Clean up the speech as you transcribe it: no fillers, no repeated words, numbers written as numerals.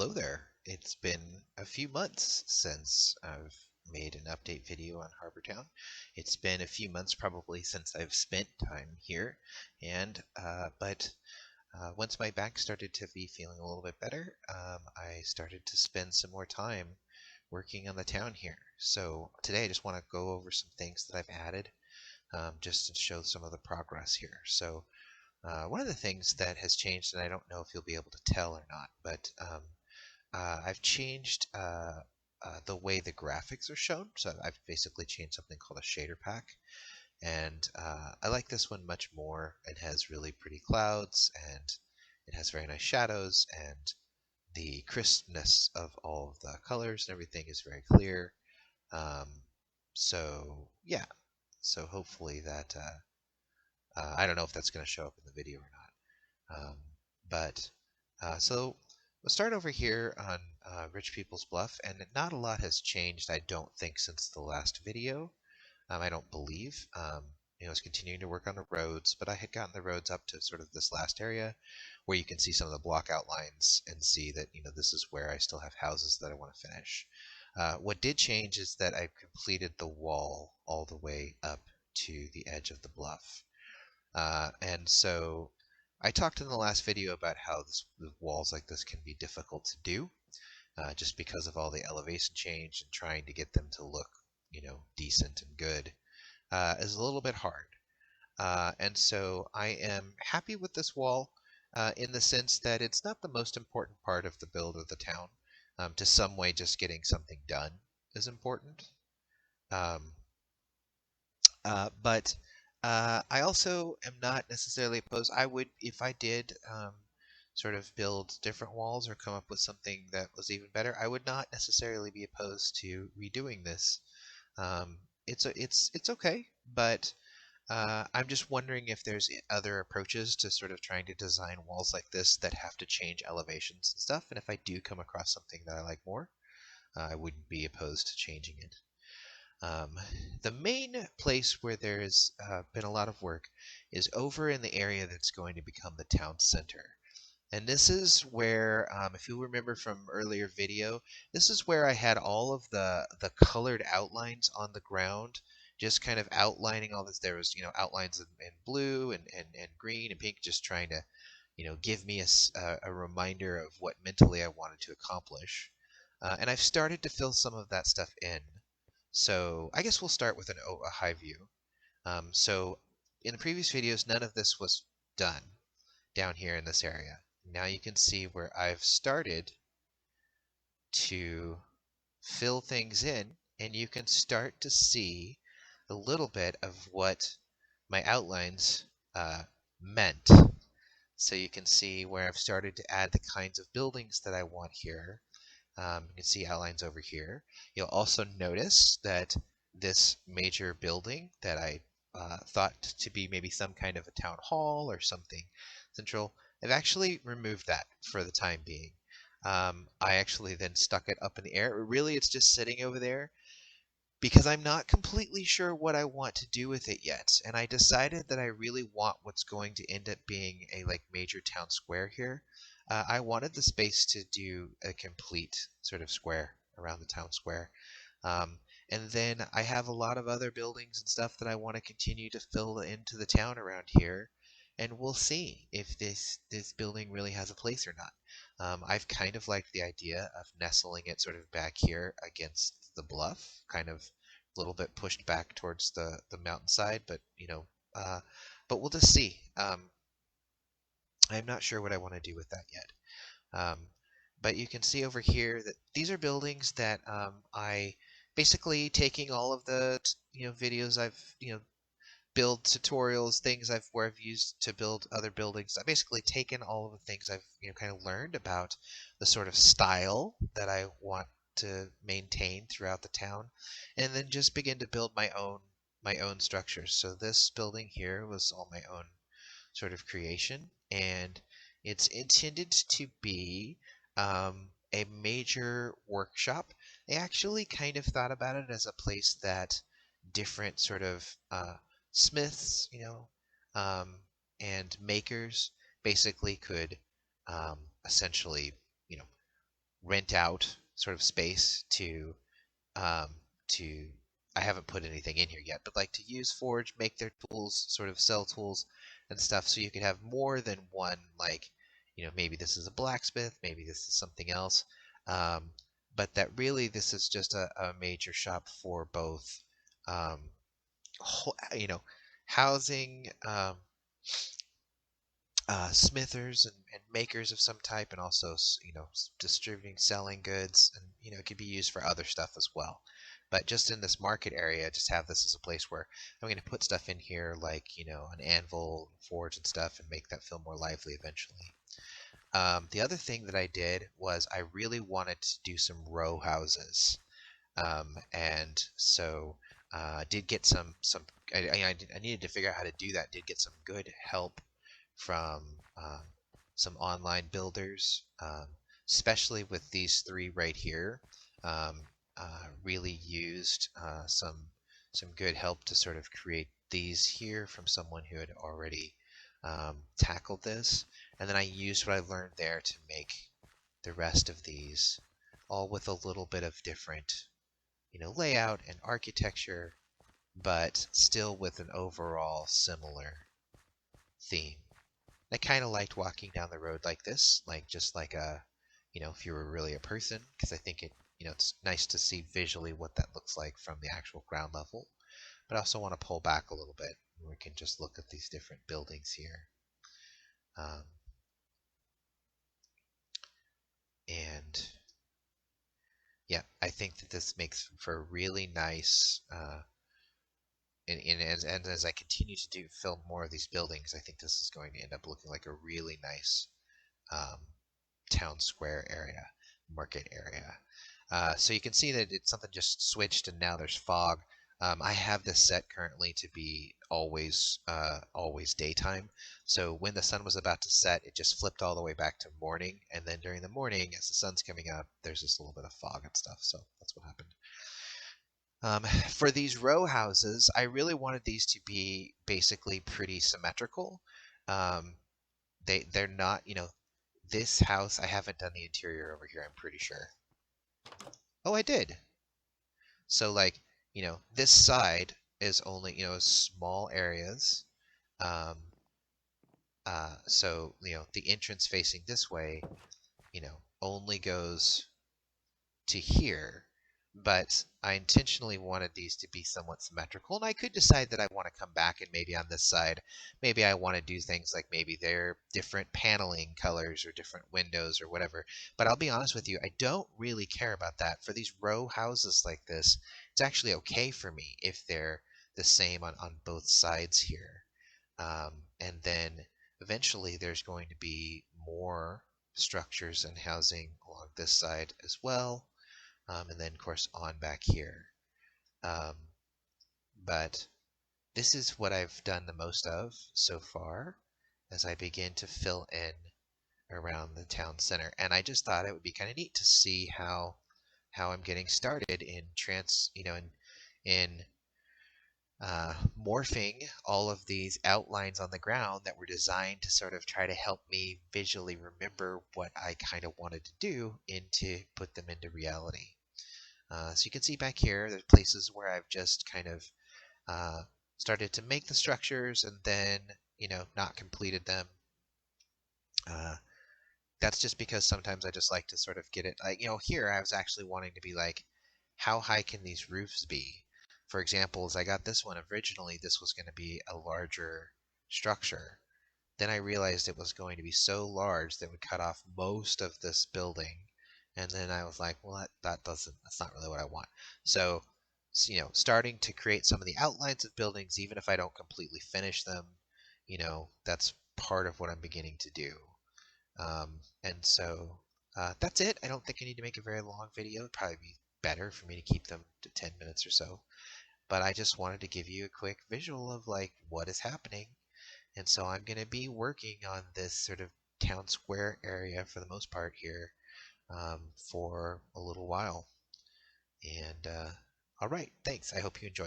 Hello there. It's been a few months since I've made an update video on Harbortown. It's been a few months probably since I've spent time here, and once my back started to be feeling a little bit better, I started to spend some more time working on the town here. So today I just want to go over some things that I've added, just to show some of the progress here. So one of the things that has changed, and I don't know if you'll be able to tell or not, but I've changed the way the graphics are shown. So I've basically changed something called a shader pack. And I like this one much more. It has really pretty clouds and it has very nice shadows, and the crispness of all of the colors and everything is very clear. Um, so yeah, so hopefully I don't know if that's going to show up in the video or not. But so we'll start over here on Rich People's Bluff, and not a lot has changed, I don't think, since the last video. I don't believe. I was continuing to work on the roads, but I had gotten the roads up to sort of this last area where you can see some of the block outlines and see that, this is where I still have houses that I want to finish. What did change is that I've completed the wall all the way up to the edge of the bluff. And so I talked in the last video about how walls like this can be difficult to do, just because of all the elevation change, and trying to get them to look, decent and good is a little bit hard. And so I am happy with this wall in the sense that it's not the most important part of the build of the town. To some way, just getting something done is important. Um, but I also am not necessarily opposed. I would, if I did sort of build different walls or come up with something that was even better, I would not necessarily be opposed to redoing this. It's okay, but I'm just wondering if there's other approaches to sort of trying to design walls like this that have to change elevations and stuff. And if I do come across something that I like more, I wouldn't be opposed to changing it. Um, the main place where there's been a lot of work is over in the area that's going to become the town center. And this is where, if you remember from earlier video, this is where I had all of the colored outlines on the ground, just kind of outlining all this. There was, outlines in blue and green and pink, just trying to, give me a reminder of what mentally I wanted to accomplish. And I've started to fill some of that stuff in. So I guess we'll start with a high view. So in the previous videos, none of this was done down here in this area. Now you can see where I've started to fill things in, and you can start to see a little bit of what my outlines meant. So you can see where I've started to add the kinds of buildings that I want here. You can see outlines over here. You'll also notice that this major building that I thought to be maybe some kind of a town hall or something central, I've actually removed that for the time being. I actually then stuck it up in the air. Really, it's just sitting over there because I'm not completely sure what I want to do with it yet. And I decided that I really want what's going to end up being a major town square here. I wanted the space to do a complete sort of square around the town square. And then I have a lot of other buildings and stuff that I want to continue to fill into the town around here. And we'll see if this building really has a place or not. I've kind of liked the idea of nestling it sort of back here against the bluff, kind of a little bit pushed back towards the mountainside, but but we'll just see. I'm not sure what I want to do with that yet. But you can see over here that these are buildings that I basically taking all of the videos I've build tutorials, things where I've used to build other buildings. I've basically taken all of the things I've kind of learned about the sort of style that I want to maintain throughout the town, and then just begin to build my own structures. So this building here was all my own sort of creation, and it's intended to be a major workshop. I actually kind of thought about it as a place that different sort of smiths, um, and makers basically could essentially, rent out sort of space um, to I haven't put anything in here yet, but like to use Forge, make their tools, sort of sell tools and stuff, so you could have more than one. Like, maybe this is a blacksmith, maybe this is something else, um, but that really this is just a major shop for both, um, housing. Smithers and makers of some type, and also distributing, selling goods, and it could be used for other stuff as well. But just in this market area, just have this as a place where I'm going to put stuff in here, like an anvil, forge, and stuff, and make that feel more lively eventually. The other thing that I did was I really wanted to do some row houses, and so did get some. I needed to figure out how to do that. Did get some good help from some online builders, especially with these three right here. Um, really used some good help to sort of create these here from someone who had already tackled this, and then I used what I learned there to make the rest of these, all with a little bit of different, layout and architecture, but still with an overall similar theme. I kind of liked walking down the road like this, like just like if you were really a person, because I think it's nice to see visually what that looks like from the actual ground level. But I also want to pull back a little bit. We can just look at these different buildings here. Um, and yeah, I think that this makes for a really nice, and as I continue to film more of these buildings, I think this is going to end up looking like a really nice um, town square area, market area. So you can see that it's something just switched, and now there's fog. I have this set currently to be always daytime. So when the sun was about to set, it just flipped all the way back to morning, and then during the morning, as the sun's coming up, there's just a little bit of fog and stuff. So that's what happened. For these row houses, I really wanted these to be basically pretty symmetrical. Um, they're not, this house, I haven't done the interior over here, I'm pretty sure. Oh, I did. So like, this side is only, small areas. Um, so, the entrance facing this way, only goes to here, but I intentionally wanted these to be somewhat symmetrical, and I could decide that I want to come back and maybe on this side, maybe I want to do things like maybe they're different paneling colors or different windows or whatever. But I'll be honest with you, I don't really care about that. For these row houses like this, it's actually okay for me if they're the same on both sides here. And then eventually there's going to be more structures and housing along this side as well, and then of course on back here. Um, but this is what I've done the most of so far as I begin to fill in around the town center. And I just thought it would be kind of neat to see how I'm getting started in morphing all of these outlines on the ground that were designed to sort of try to help me visually remember what I kind of wanted to do into put them into reality. So you can see back here, there's places where I've just kind of started to make the structures and then, not completed them. That's just because sometimes I just like to sort of get it, like, here I was actually wanting to be like, how high can these roofs be? For example, as I got this one, originally this was going to be a larger structure. Then I realized it was going to be so large that it would cut off most of this building. And then I was like, well, that's not really what I want. So, starting to create some of the outlines of buildings, even if I don't completely finish them, that's part of what I'm beginning to do. And so that's it. I don't think I need to make a very long video. It'd probably be better for me to keep them to 10 minutes or so. But I just wanted to give you a quick visual of like what is happening. And so I'm going to be working on this sort of town square area for the most part here for a little while. And all right, thanks. I hope you enjoyed.